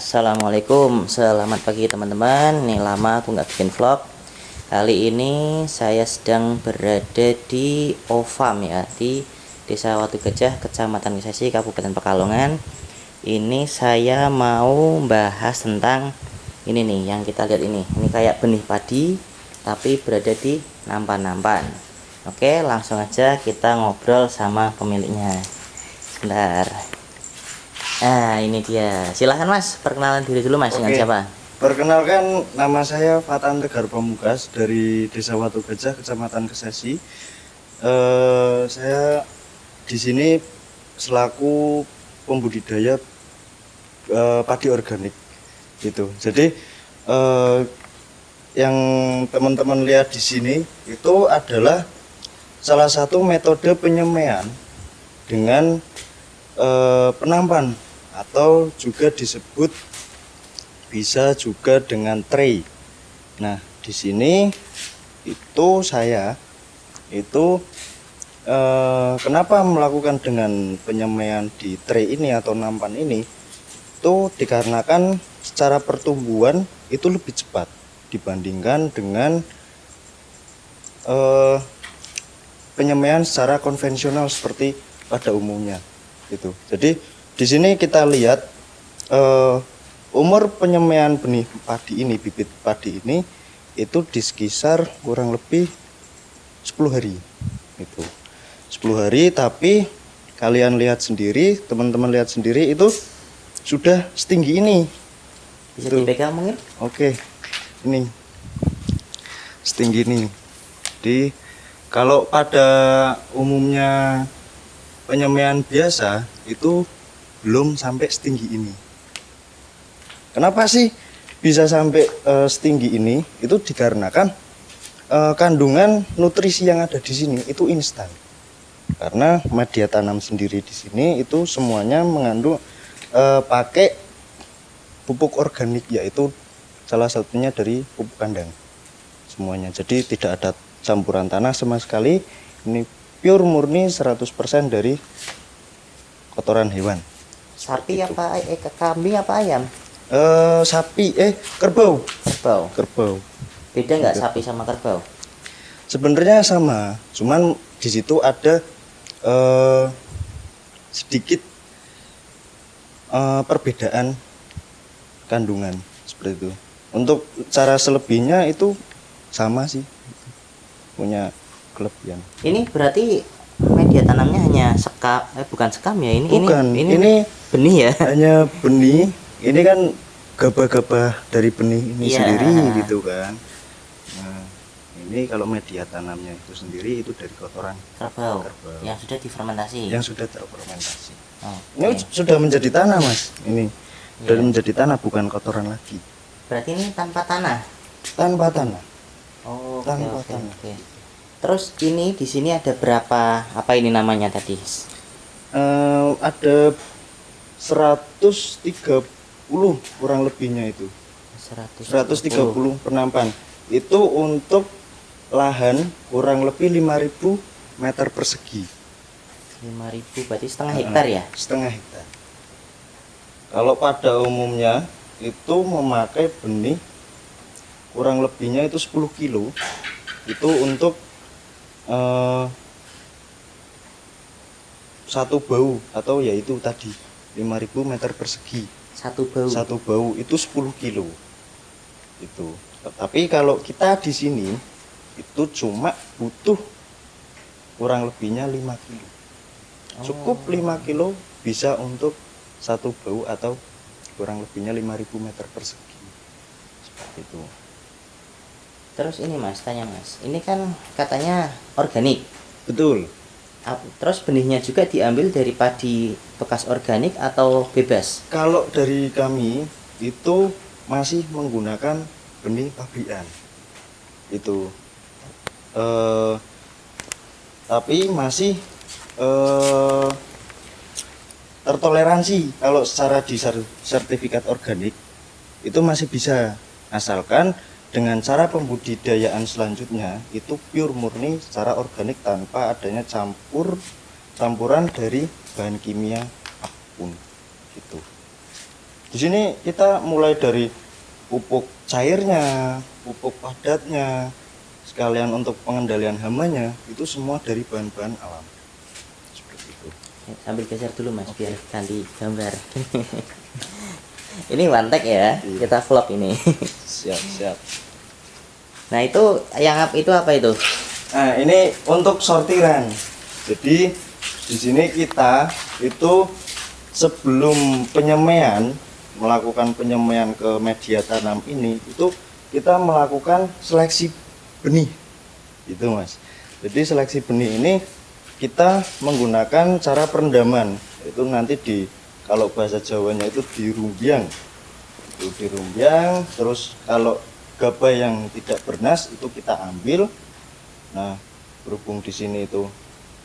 Assalamualaikum, selamat pagi teman-teman. Nih lama aku nggak bikin vlog. Kali ini saya sedang berada di Ovam ya, di Desa Watu Gajah, Kecamatan Ngisesi, Kabupaten Pekalongan. Ini saya mau bahas tentang ini nih, yang kita lihat ini. Ini kayak benih padi, tapi berada di nampan-nampan. Oke, langsung aja kita ngobrol sama pemiliknya. Sebentar. Nah, ini dia. Silahkan Mas, perkenalan diri dulu Mas. Dengan siapa? Perkenalkan, nama saya Fatan Tegar Pamungkas dari Desa Watu Gajah, Kecamatan Ngisesi. Saya di sini selaku pembudidaya padi organik, gitu. Jadi yang teman-teman lihat di sini itu adalah salah satu metode penyemaian dengan penampan, atau juga disebut bisa juga dengan tray. Nah, di sini itu saya itu kenapa melakukan dengan penyemaian di tray ini atau nampan ini, itu dikarenakan secara pertumbuhan itu lebih cepat dibandingkan dengan penyemaian secara konvensional seperti pada umumnya gitu. Jadi di sini kita lihat umur penyemaian benih padi ini, bibit padi ini itu di sekitar kurang lebih 10 hari itu 10 hari, tapi kalian lihat sendiri, teman-teman lihat sendiri, itu sudah setinggi ini. Bisa dipegang mungkin? Oke, ini setinggi ini. Jadi kalau pada umumnya penyemaian biasa itu belum sampai setinggi ini. Kenapa sih bisa sampai setinggi ini? Itu dikarenakan kandungan nutrisi yang ada di sini itu instan. Karena media tanam sendiri di sini itu semuanya mengandung pakai pupuk organik, yaitu salah satunya dari pupuk kandang semuanya. Jadi tidak ada campuran tanah sama sekali. Ini pure murni 100% dari kotoran hewan. Sapi apa kambing apa ayam? Kerbau. Kerbau. Beda nggak sapi sama kerbau? Sebenarnya sama, cuman di situ ada sedikit perbedaan kandungan seperti itu. Untuk cara selebihnya itu sama sih, punya kelebihan. Ini berarti media tanamnya hanya sekam, bukan sekam ya? Ini benih ya? Hanya benih. Ini kan gabah-gabah dari benih ini sendiri gitu kan. Nah, ini kalau media tanamnya itu sendiri itu dari kotoran kerbau yang sudah difermentasi. Yang sudah terfermentasi. Okay. Ini sudah menjadi tanah, Mas. Ini sudah menjadi tanah, bukan kotoran lagi. Berarti ini tanpa tanah? Tanpa tanah. Oh, tanpa okay. tanah. Terus ini di sini ada berapa, apa ini namanya tadi? Ada 130 kurang lebihnya itu. 130 penampan. Itu untuk lahan kurang lebih 5.000 meter persegi. 5.000 berarti setengah hektar ya? Setengah hektar. Kalau pada umumnya itu memakai benih kurang lebihnya itu 10 kilo. Itu untuk satu bau, atau yaitu tadi 5.000 meter persegi. Satu bau itu 10 kilo itu. Tapi kalau kita di sini itu cuma butuh kurang lebihnya 5 kilo. Cukup 5 kilo bisa untuk satu bau, atau kurang lebihnya 5.000 meter persegi seperti itu. Terus ini Mas, tanya Mas, ini kan katanya organik. Betul. Terus benihnya juga diambil dari padi bekas organik atau bebas? Kalau dari kami itu masih menggunakan benih pabrikan itu, tapi masih tertoleransi. Kalau secara di sertifikat organik itu masih bisa, asalkan dengan cara pembudidayaan selanjutnya itu pure murni secara organik tanpa adanya campuran dari bahan kimia apapun gitu. Di sini kita mulai dari pupuk cairnya, pupuk padatnya, sekalian untuk pengendalian hamanya, itu semua dari bahan-bahan alam. Seperti itu. Sambil geser dulu mas biar ganti gambar. Ini one take ya, Iya. kita vlog ini. Siap, siap. Nah itu itu apa itu? Nah, ini untuk sortiran. Jadi di sini kita itu sebelum penyemaian, melakukan penyemaian ke media tanam ini, itu kita melakukan seleksi benih. Itu Mas. Jadi seleksi benih ini kita menggunakan cara perendaman. Itu nanti kalau bahasa Jawanya itu dirumbyang. Itu dirumbyang, terus kalau gabah yang tidak bernas itu kita ambil. Nah, berhubung di sini itu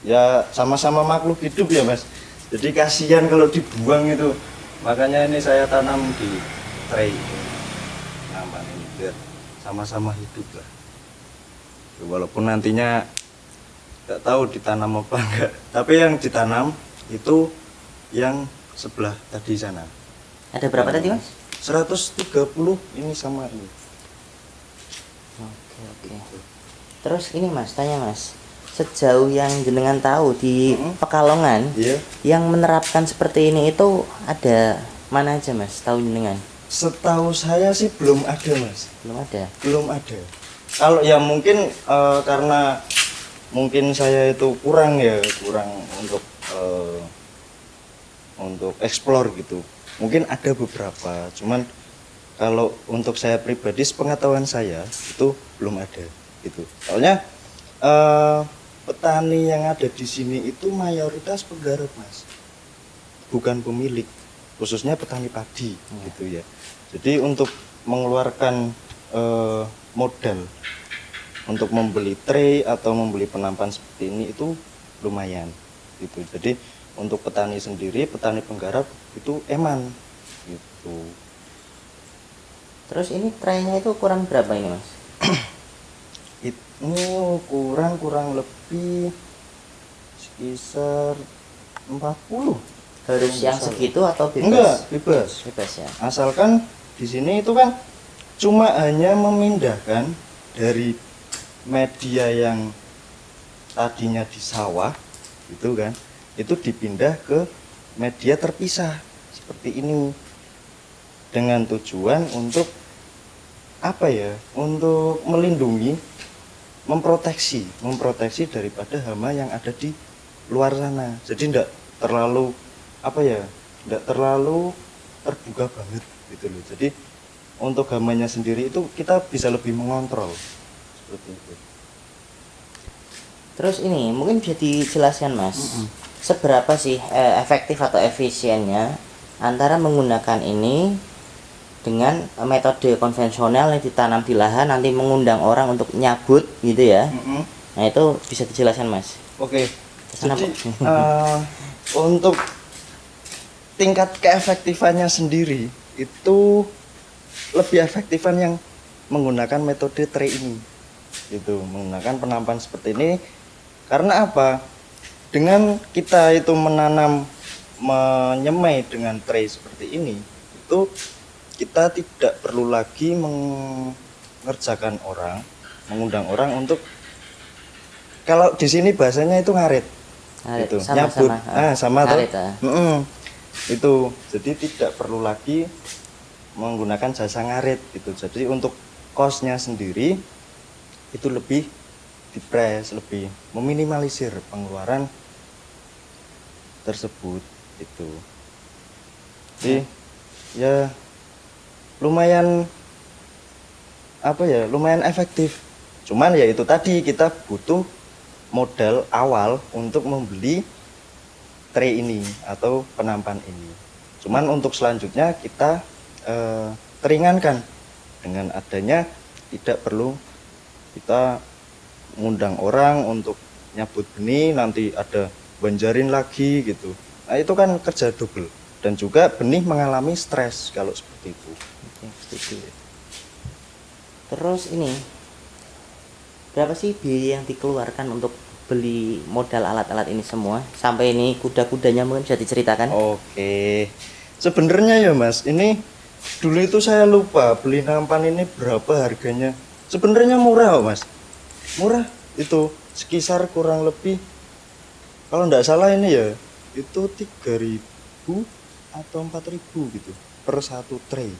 ya sama-sama makhluk hidup ya Mas. Jadi kasihan kalau dibuang itu. Makanya ini saya tanam di tray penampan ini biar sama-sama hidup lah. Walaupun nantinya tidak tahu ditanam apa enggak. Tapi yang ditanam itu yang sebelah tadi sana. Ada berapa tadi mas? 130 ini sama ini. Oke. Terus ini mas, tanya mas, sejauh yang jenengan tahu di Pekalongan, Iya. yang menerapkan seperti ini itu ada mana aja mas? Tahu jenengan? Setahu saya sih belum ada Mas. Belum ada. Belum ada. Kalau ya mungkin karena mungkin saya itu kurang untuk explore gitu. Mungkin ada beberapa, cuman kalau untuk saya pribadi, sepengetahuan saya itu belum ada gitu. Soalnya petani yang ada di sini itu mayoritas penggarap Mas, bukan pemilik, khususnya petani padi gitu ya. Jadi untuk mengeluarkan modal untuk membeli tray atau membeli penampan seperti ini itu lumayan gitu. Jadi untuk petani sendiri, petani penggarap itu eman gitu. Terus ini traynya itu kurang berapa ini mas? Ini kurang lebih sekitar 40. Harus yang segitu atau bebas? Enggak, bebas. Bebas ya. Asalkan di sini itu kan cuma hanya memindahkan dari media yang tadinya di sawah gitu kan, itu dipindah ke media terpisah seperti ini dengan tujuan untuk apa ya, untuk melindungi, memproteksi daripada hama yang ada di luar sana. Jadi tidak terlalu tidak terlalu terbuka banget gitu loh. Jadi untuk hamanya sendiri itu kita bisa lebih mengontrol seperti itu. Terus ini mungkin bisa dijelaskan mas, seberapa sih efektif atau efisiennya antara menggunakan ini dengan metode konvensional yang ditanam di lahan nanti mengundang orang untuk nyabut gitu ya. Nah itu bisa dijelaskan mas. Oke. Kenapa? Jadi untuk tingkat keefektifannya sendiri itu lebih efektifan yang menggunakan metode tray ini, gitu, menggunakan penampan seperti ini. Karena apa? Dengan kita itu menyemai dengan tray seperti ini, itu kita tidak perlu lagi mengerjakan orang, mengundang orang untuk, kalau di sini bahasanya itu ngarit, gitu, nyabut, sama ngarit, itu. Jadi tidak perlu lagi menggunakan jasa ngarit gitu. Jadi untuk kosnya sendiri itu lebih dipres, lebih meminimalisir pengeluaran tersebut itu. Jadi ya lumayan lumayan efektif. Cuman ya itu tadi, kita butuh modal awal untuk membeli tray ini atau penampan ini. Cuman untuk selanjutnya kita teringankan dengan adanya tidak perlu kita ngundang orang untuk nyabut benih, nanti ada banjarin lagi gitu. Nah itu kan kerja double, dan juga benih mengalami stres kalau seperti itu. Oke, setuju. Terus ini berapa sih biaya yang dikeluarkan untuk beli modal alat-alat ini semua? Sampai ini kuda-kudanya mungkin bisa diceritakan? Oke, sebenarnya ya Mas, ini dulu itu saya lupa beli nampan ini berapa harganya. Sebenarnya murah kok Mas, murah itu sekitar kurang lebih kalau nggak salah ini ya itu 3.000 atau 4.000 gitu per satu tray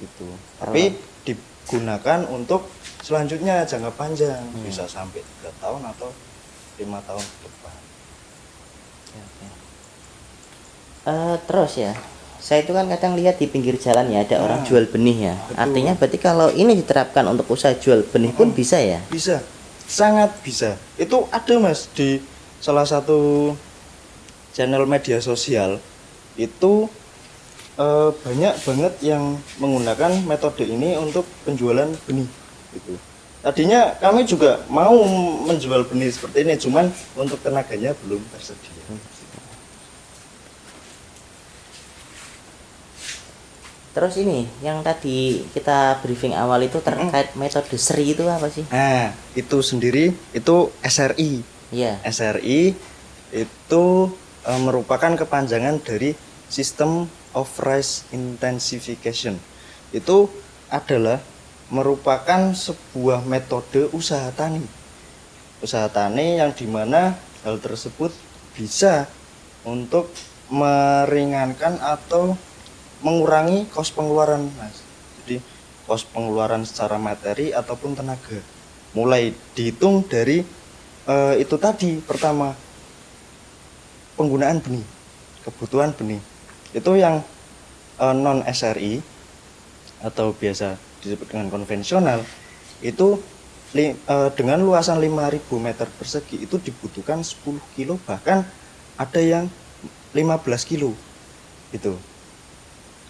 gitu. Tapi digunakan untuk selanjutnya jangka panjang, bisa sampai 3 tahun atau 5 tahun ke depan. Oke. Terus ya, saya itu kan kadang lihat di pinggir jalan ya ada orang jual benih ya. Betul. Artinya berarti kalau ini diterapkan untuk usaha jual benih pun bisa ya? Bisa, sangat bisa. Itu ada Mas di salah satu channel media sosial itu banyak banget yang menggunakan metode ini untuk penjualan benih gitu. Tadinya kami juga mau menjual benih seperti ini, cuman untuk tenaganya belum tersedia. Terus ini yang tadi kita briefing awal itu terkait metode seri itu apa sih? Nah, itu sendiri itu SRI. Iya. SRI itu merupakan kepanjangan dari System of Rice Intensification. Itu adalah merupakan sebuah metode usaha tani. Usaha tani yang dimana hal tersebut bisa untuk meringankan atau mengurangi kos pengeluaran Mas. Jadi kos pengeluaran secara materi ataupun tenaga. Mulai dihitung dari itu tadi pertama penggunaan benih, kebutuhan benih. Itu yang non SRI atau biasa disebut dengan konvensional itu dengan luasan 5.000 meter persegi itu dibutuhkan 10 kilo, bahkan ada yang 15 kilo itu.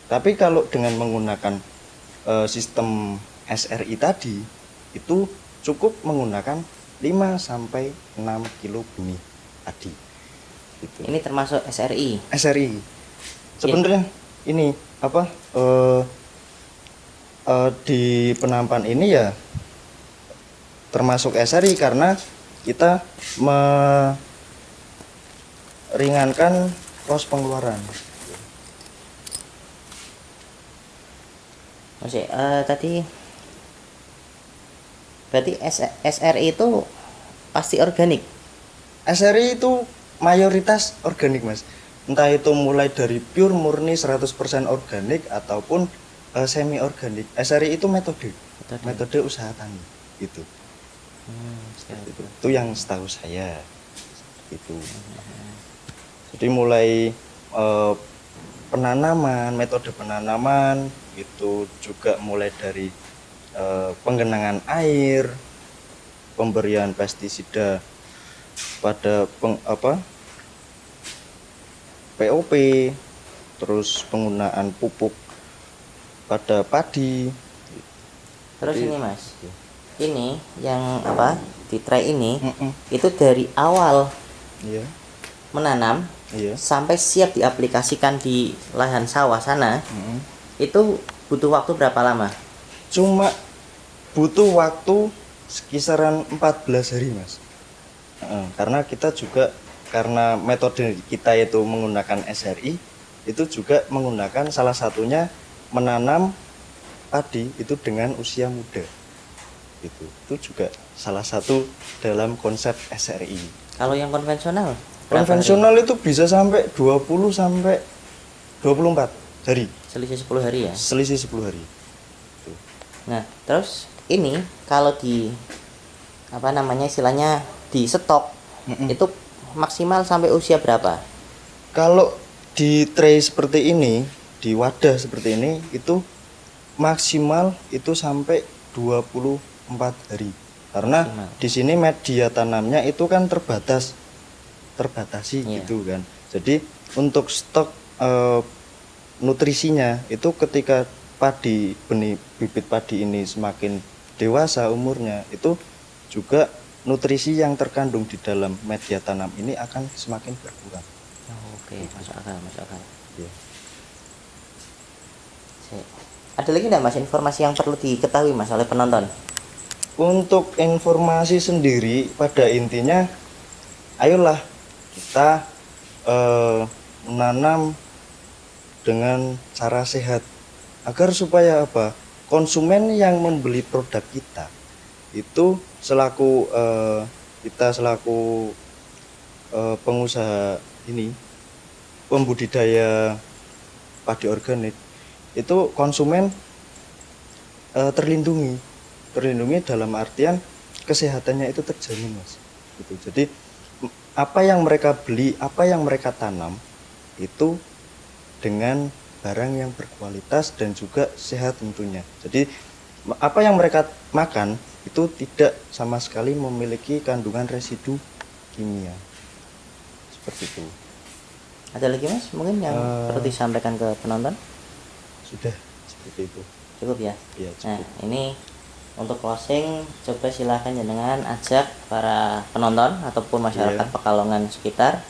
Tapi kalau dengan menggunakan sistem SRI tadi itu cukup menggunakan 5 sampai 6 kilo benih tadi. Gitu. Ini termasuk SRI. SRI. Sebenarnya ini apa di penampan ini ya termasuk SRI karena kita meringankan kos pengeluaran. Masih tadi berarti SRI itu pasti organik. SRI itu mayoritas organik Mas. Entah itu mulai dari pure murni 100% organik ataupun semi organik. SRI itu metode usaha tani gitu. Itu yang setahu saya itu. Jadi mulai penanaman, metode penanaman itu juga mulai dari penggenangan air, pemberian pestisida pada POP, terus penggunaan pupuk pada padi. Terus Jadi, ini Mas, ini yang apa di tray ini itu dari awal iya, menanam iya. sampai siap diaplikasikan di lahan sawah sana itu butuh waktu berapa lama? Cuma butuh waktu sekisaran 14 hari Mas. Karena kita juga karena metode kita itu menggunakan SRI itu juga menggunakan salah satunya menanam padi itu dengan usia muda. Itu juga salah satu dalam konsep SRI. Kalau yang konvensional? Konvensional itu bisa sampai 20 sampai 24 hari. Selisih 10 hari ya? Selisih 10 hari. Nah, terus ini kalau di apa namanya istilahnya di stok itu maksimal sampai usia berapa? Kalau di tray seperti ini, di wadah seperti ini itu maksimal itu sampai 24 hari. Karena di sini media tanamnya itu kan terbatasi gitu kan. Jadi untuk stok nutrisinya itu ketika benih bibit padi ini semakin dewasa umurnya itu juga nutrisi yang terkandung di dalam media tanam ini akan semakin berkurang. Oke, masuk akal. Ya. Ada lagi enggak Mas informasi yang perlu diketahui Mas oleh penonton? Untuk informasi sendiri pada intinya ayolah kita menanam dengan cara sehat, agar supaya apa, konsumen yang membeli produk kita itu selaku kita selaku pengusaha ini, pembudidaya padi organik, itu konsumen terlindungi dalam artian kesehatannya itu terjamin, Mas, gitu. Jadi apa yang mereka beli, apa yang mereka tanam itu dengan barang yang berkualitas dan juga sehat tentunya. Jadi apa yang mereka makan itu tidak sama sekali memiliki kandungan residu kimia, seperti itu. Ada lagi Mas mungkin yang perlu disampaikan ke penonton? Sudah, seperti itu. Cukup ya? Ya, Nah cukup. ini untuk closing, coba silahkan jenengan ajak para penonton ataupun masyarakat Iya. Pekalongan sekitar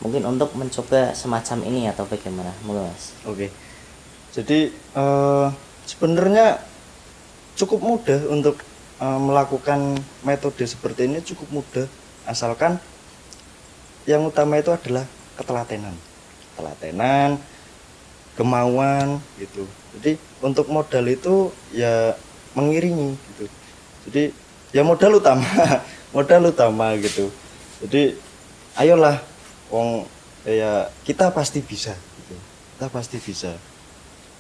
mungkin untuk mencoba semacam ini atau bagaimana, monggo Mas. Oke. Jadi sebenarnya cukup mudah untuk melakukan metode seperti ini, cukup mudah, asalkan yang utama itu adalah ketelatenan, kemauan gitu. Jadi untuk modal itu ya mengiringi gitu. Jadi ya modal utama, modal utama gitu. Jadi ayolah, wong ya kita pasti bisa gitu. Kita pasti bisa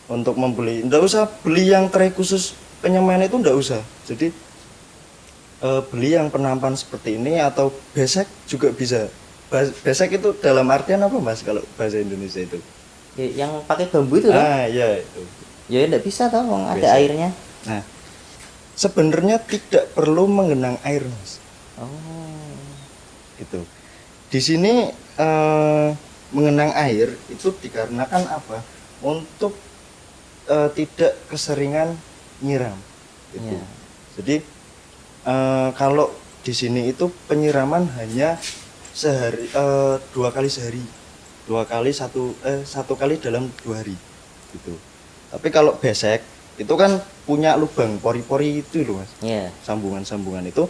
untuk membeli. Nggak usah beli yang tray khusus penyemaian, itu nggak usah. Jadi beli yang penampan seperti ini atau besek juga bisa. Besek itu dalam artian apa, Mas, kalau bahasa Indonesia itu? Ya, yang pakai bambu itu loh. Ah, ya itu. Ya enggak bisa toh, wong ada Besek. airnya. Nah, sebenarnya tidak perlu mengenang air, Mas. Oh. Gitu. Di sini mengenang air itu dikarenakan apa? Untuk tidak keseringan nyiram. Gitu. Iya. Jadi kalau di sini itu penyiraman hanya sehari, 2 kali sehari, 2 kali satu kali dalam 2 hari, gitu. Tapi kalau besek itu kan punya lubang pori-pori itu loh, Mas. Iya. Sambungan-sambungan itu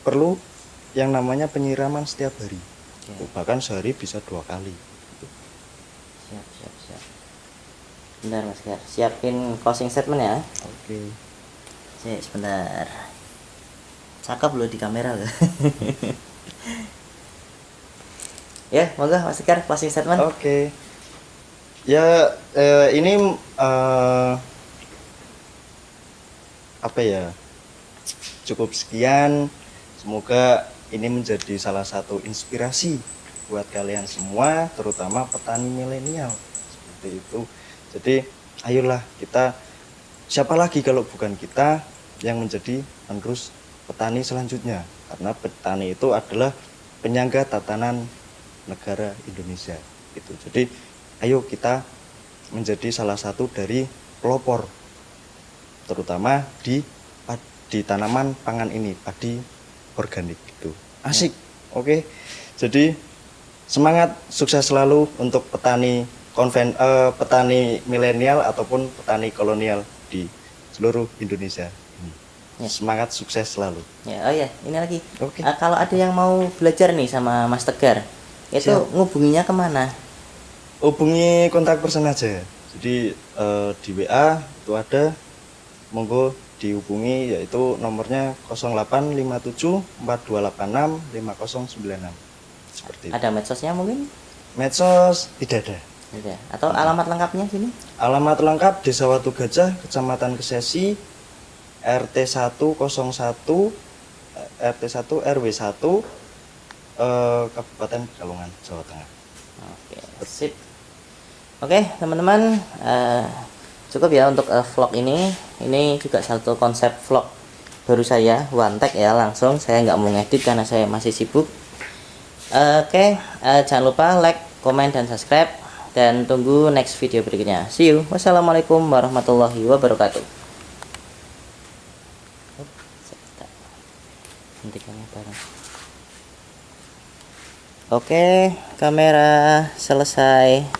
perlu yang namanya penyiraman setiap hari. Oke. Bahkan sehari bisa 2 kali. Gitu. Siap. Bentar Mas Gar, siapin closing statement ya. Oke. Cek sebentar. Cakep loh di kamera loh. Ya, monggo Mas Gar, closing statement. Oke. Ya, ini apa ya? Cukup sekian. Semoga ini menjadi salah satu inspirasi buat kalian semua, terutama petani milenial. Seperti itu. Jadi, ayolah kita, siapa lagi kalau bukan kita yang menjadi penerus petani selanjutnya? Karena petani itu adalah penyangga tatanan negara Indonesia. Gitu. Jadi, ayo kita menjadi salah satu dari pelopor, terutama di tanaman pangan ini, padi organik gitu. Asik. Oke. Jadi semangat, sukses selalu untuk petani petani milenial ataupun petani kolonial di seluruh Indonesia. Ya. Semangat, sukses selalu. Ya, oh ya, ini lagi. Oke. Kalau ada yang mau belajar nih sama Mas Tegar, itu Siap. ngubunginya kemana? Hubungi kontak person aja. Jadi di WA itu ada, monggo dihubungi, yaitu nomornya 0857 4286 5096. Seperti itu. Ada medsosnya mungkin? Medsos tidak ada. Ada. Atau alamat lengkapnya sini? Alamat lengkap Desa Watu Gajah, Kecamatan Kesesi, RT 101, RT 1 RW 1, Kabupaten Pekalongan, Jawa Tengah. Oke, sip. Oke, teman-teman, cukup ya untuk vlog ini. Ini juga satu konsep vlog baru saya, one take ya, langsung. Saya nggak mau ngedit karena saya masih sibuk. Oke, jangan lupa like, komen, dan subscribe. Dan tunggu next video berikutnya. See you. Wassalamualaikum warahmatullahi wabarakatuh. Hentikannya bareng. Oke, kamera selesai.